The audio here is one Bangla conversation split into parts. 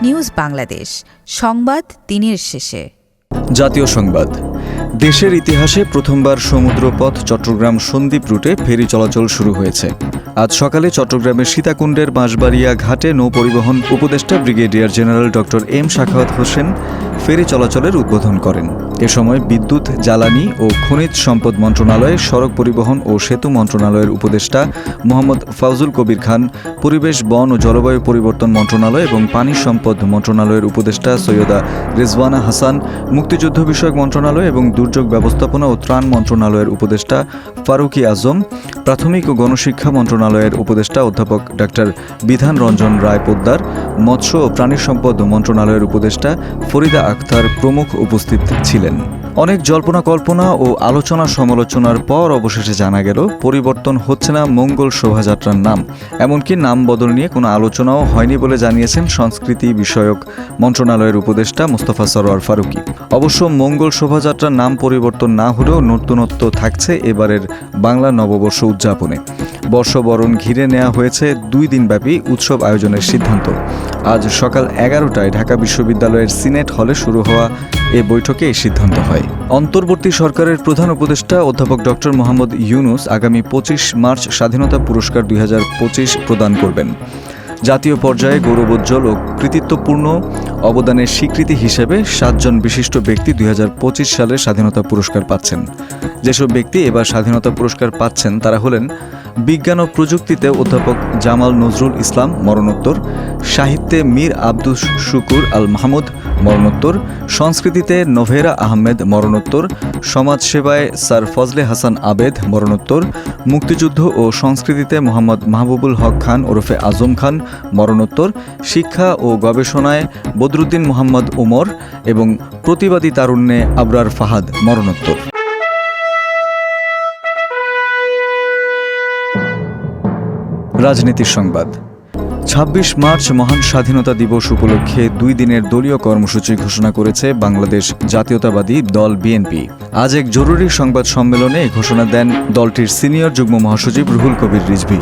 নিউজ বাংলাদেশ, সংবাদ দিনের শেষে। জাতীয় সংবাদ। দেশের ইতিহাসে প্রথমবার সমুদ্রপথ চট্টগ্রাম সন্দ্বীপ রুটে ফেরি চলাচল শুরু হয়েছে। আজ সকালে চট্টগ্রামের সীতাকুণ্ডের বাঁশবাড়িয়া ঘাটে নৌপরিবহন উপদেষ্টা brigadier general doctor M Sakhawat Hossain ferry চলাচলের উদ্বোধন করেন। এ সময় বিদ্যুৎ, জ্বালানি ও খনিজ সম্পদ মন্ত্রণালয়, সড়ক পরিবহন ও সেতু মন্ত্রণালয়ের উপদেষ্টা মোহাম্মদ ফাউজুল কবির খান, পরিবেশ, বন ও জলবায়ু পরিবর্তন মন্ত্রণালয় এবং পানি সম্পদ মন্ত্রণালয়ের উপদেষ্টা সৈয়দা রেজওয়ানা হাসান, মুক্তিযুদ্ধ বিষয়ক মন্ত্রণালয় এবং দুর্যোগ ব্যবস্থাপনা ও ত্রাণ মন্ত্রণালয়ের উপদেষ্টা ফারুকি আজম, প্রাথমিক ও গণশিক্ষা মন্ত্রণালয়ের উপদেষ্টা অধ্যাপক ডাক্তার বিধান রঞ্জন রায় পোদ্দার, মৎস্য ও প্রাণী সম্পদ মন্ত্রণালয়ের উপদেষ্টা ফরিদা আক্তার প্রমুখ উপস্থিত ছিলেন। অনেক জল্পনা কল্পনা ও আলোচনা সমালোচনার পর অবশেষে জানা গেল পরিবর্তন হচ্ছে না মঙ্গল শোভাযাত্রার নাম। এমনকি নাম বদল নিয়ে কোনো আলোচনাও হয়নি বলে জানিয়েছেন সংস্কৃতি বিষয়ক মন্ত্রণালয়ের উপদেষ্টা মোস্তফা সরোয়ার ফারুকী। অবশ্য মঙ্গল শোভাযাত্রার নাম পরিবর্তন না হলেও নতুনত্ব থাকছে এবারের বাংলা নববর্ষ উদযাপনে। বর্ষবরণ ঘিরে নেওয়া হয়েছে 2 দিনব্যাপী উৎসব আয়োজনের সিদ্ধান্ত। আজ সকাল 11টায় ঢাকা বিশ্ববিদ্যালয়ের সিনেট হলে শুরু হওয়া এ বৈঠকে এই সিদ্ধান্ত হয়। অন্তর্বর্তী সরকারের প্রধান উপদেষ্টা অধ্যাপক ডক্টর মোহাম্মদ ইউনুস আগামী 25 মার্চ স্বাধীনতা পুরস্কার 2025 প্রদান করবেন। জাতীয় পর্যায়ে গৌরবোজ্জ্বল ও কৃতিত্বপূর্ণ অবদানের স্বীকৃতি হিসেবে 7 জন বিশিষ্ট ব্যক্তি 2025 সালে স্বাধীনতা পুরস্কার পাচ্ছেন। যেসব ব্যক্তি এবার স্বাধীনতা পুরস্কার পাচ্ছেন তারা হলেন বিজ্ঞান ও প্রযুক্তিতে অধ্যাপক জামাল নজরুল ইসলাম মরণোত্তর, সাহিত্যে মীর আব্দুস শুকুর আল মাহমুদ মরণোত্তর, সংস্কৃতিতে নভেরা আহমেদ মরণোত্তর, সমাজসেবায় স্যার ফজলে হাসান আবেদ মরণোত্তর, মুক্তিযুদ্ধ ও সংস্কৃতিতে মোহাম্মদ মাহবুবুল হক খান ওরফে আজম খান মরণোত্তর, শিক্ষা ও গবেষণায় বদরুদ্দিন মোহাম্মদ উমর এবং প্রতিবাদী তারুণ্যে আবরার ফাহাদ মরণোত্তর। রাজনীতির সংবাদ। 26 মার্চ মহান স্বাধীনতা দিবস উপলক্ষে 2 দিনের দলীয় কর্মসূচি ঘোষণা করেছে বাংলাদেশ জাতীয়তাবাদী দল বিএনপি। আজ এক জরুরি সংবাদ সম্মেলনে এই ঘোষণা দেন দলটির সিনিয়র যুগ্ম মহাসচিব রুহুল কবির রিজভী।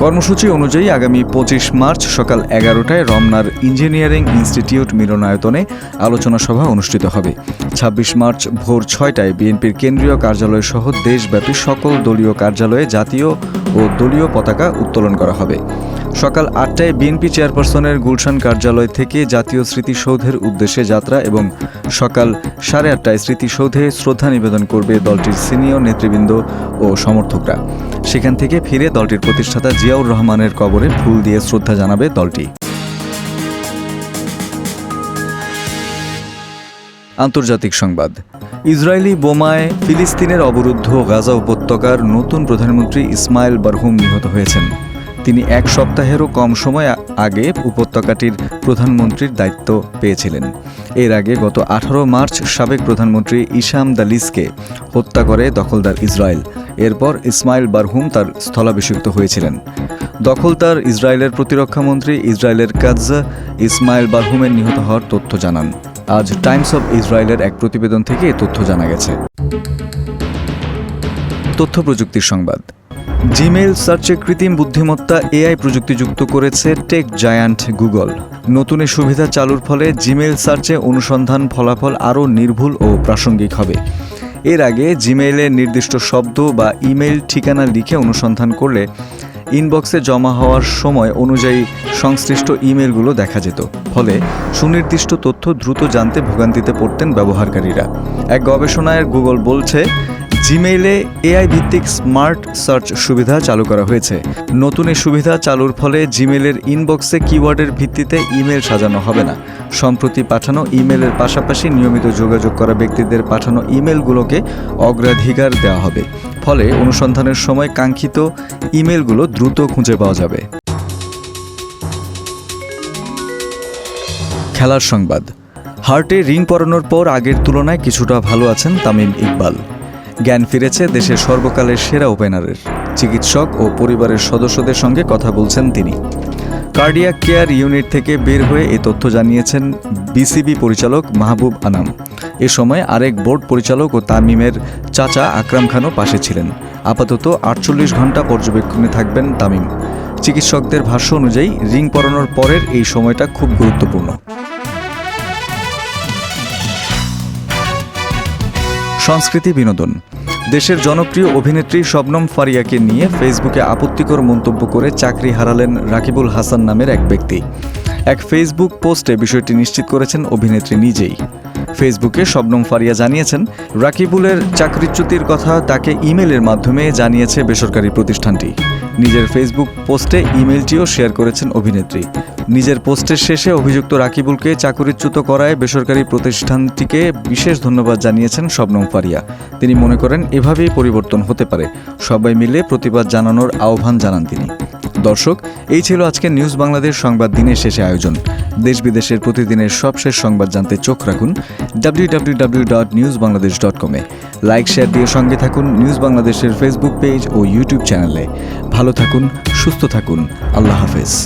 কর্মসূচি অনুযায়ী আগামী 25 মার্চ সকাল 11টায় রমনার ইঞ্জিনিয়ারিং ইনস্টিটিউট মিলনায়তনে আলোচনা সভা অনুষ্ঠিত হবে। 26 মার্চ ভোর 6টায় বিএনপির কেন্দ্রীয় কার্যালয় সহ দেশব্যাপী সকল দলীয় কার্যালয়ে জাতীয় ও দলীয় পতাকা উত্তোলন করা হবে। সকাল 8টায় বিএনপি চেয়ারপারসনের গুলশান কার্যালয় থেকে জাতীয় স্মৃতিসৌধের উদ্দেশ্যে যাত্রা এবং সকাল 8:30টায় স্মৃতিসৌধে শ্রদ্ধা নিবেদন করবে দলটির সিনিয়র নেতৃবৃন্দ ও সমর্থকরা। সেখান থেকে ফিরে দলটির প্রতিষ্ঠাতা জিয়াউর রহমানের কবরে ফুল দিয়ে শ্রদ্ধা জানাবে দলটি। আন্তর্জাতিক সংবাদ। ইসরায়েলি বোমায় ফিলিস্তিনের অবরুদ্ধ গাজা উপত্যকার নতুন প্রধানমন্ত্রী ইসমাইল বারহুম নিহত হয়েছেন। তিনি 1 সপ্তাহেরও কম সময় আগে উপত্যকাটির প্রধানমন্ত্রীর দায়িত্ব পেয়েছিলেন। এর আগে গত 18 মার্চ সাবেক প্রধানমন্ত্রী ইসাম দালিসকে হত্যা করে দখলদার ইসরায়েল। এরপর ইসমাইল বারহুম তার স্থলাভিষিক্ত হয়েছিলেন। দখলদার ইসরায়েলের প্রতিরক্ষামন্ত্রী ইসরায়েলের কাজ ইসমাইল বারহুমের নিহত হওয়ার তথ্য জানান। আজ টাইমস অব ইসরায়েলের এক প্রতিবেদন থেকে এ তথ্য জানা গেছে। তথ্য প্রযুক্তির সংবাদ। জিমেইল সার্চে কৃত্রিম বুদ্ধিমত্তা এআই প্রযুক্তি যুক্ত করেছে টেক জায়ান্ট গুগল। নতুন এই সুবিধা চালুর ফলে জিমেইল সার্চে অনুসন্ধান ফলাফল আরও নির্ভুল ও প্রাসঙ্গিক হবে। এর আগে জিমেইলে নির্দিষ্ট শব্দ বা ইমেইল ঠিকানা লিখে অনুসন্ধান করলে ইনবক্সে জমা হওয়ার সময় অনুযায়ী সংশ্লিষ্ট ইমেইলগুলো দেখা যেত। ফলে সুনির্দিষ্ট তথ্য দ্রুত জানতে ভোগান্তিতে পড়তেন ব্যবহারকারীরা। এক গবেষণায় গুগল বলছে, জিমেইলে এআই ভিত্তিক স্মার্ট সার্চ সুবিধা চালু করা হয়েছে। নতুন এই সুবিধা চালুর ফলে জিমেইলের ইনবক্সে কিওয়ার্ডের ভিত্তিতে ইমেইল সাজানো হবে না। সম্প্রতি পাঠানো ইমেইলের পাশাপাশি নিয়মিত যোগাযোগ করা ব্যক্তিদের পাঠানো ইমেইলগুলোকে অগ্রাধিকার দেওয়া হবে। ফলে অনুসন্ধানের সময় কাঙ্ক্ষিত ইমেইলগুলো দ্রুত খুঁজে পাওয়া যাবে। খেলার সংবাদ। হার্টে রিং পরানোর পর আগের তুলনায় কিছুটা ভালো আছেন তামিম ইকবাল। জ্ঞান ফিরেছে দেশের সর্বকালের সেরা ওপেনারের। চিকিৎসক ও পরিবারের সদস্যদের সঙ্গে কথা বলছেন তিনি। কার্ডিয়াক কেয়ার ইউনিট থেকে বের হয়ে এই তথ্য জানিয়েছেন বিসিবি পরিচালক মাহবুব আনাম। এ সময় আরেক বোর্ড পরিচালক ও তামিমের চাচা আকরাম খানও পাশে ছিলেন। আপাতত 48 ঘন্টা পর্যবেক্ষণে থাকবেন তামিম। চিকিৎসকদের ভাষ্য অনুযায়ী রিং পরানোর পরের এই সময়টা খুব গুরুত্বপূর্ণ। সংস্কৃতি বিনোদন। দেশের জনপ্রিয় অভিনেত্রী শবনম ফারিয়াকে নিয়ে ফেসবুকে আপত্তিকর মন্তব্য করে চাকরি হারালেন রাকিবুল হাসান নামের এক ব্যক্তি। এক ফেসবুক পোস্টে বিষয়টি নিশ্চিত করেছেন অভিনেত্রী নিজেই। ফেসবুকে শবনম ফারিয়া জানিয়েছেন, রাকিবুলের চাকরিচ্যুতির কথা তাকে ইমেলের মাধ্যমে জানিয়েছে বেসরকারি প্রতিষ্ঠানটি। নিজের ফেসবুক পোস্টে ইমেলটিও শেয়ার করেছেন অভিনেত্রী। নিজের পোস্টের শেষে অভিযুক্ত রাকিবুলকে চাকরিচ্যুত করায় বেসরকারি প্রতিষ্ঠানটিকে বিশেষ ধন্যবাদ জানিয়েছেন শবনম ফারিয়া। তিনি মনে করেন এভাবেই পরিবর্তন হতে পারে। সবাই মিলে প্রতিবাদ জানানোর আহ্বান জানান তিনি। দর্শক, এই ছিল আজকে নিউজ বাংলাদেশ সংবাদ দিনের শেষে আয়োজন। দেশ বিদেশের প্রতিদিনের সবশেষ সংবাদ জানতে চোখ রাখুন www.newsbangladesh.com-এ। লাইক শেয়ার দিয়ে সঙ্গে থাকুন নিউজ বাংলাদেশের ফেসবুক পেজ ও ইউটিউব চ্যানেলে। ভালো থাকুন, সুস্থ থাকুন। আল্লাহ হাফেজ।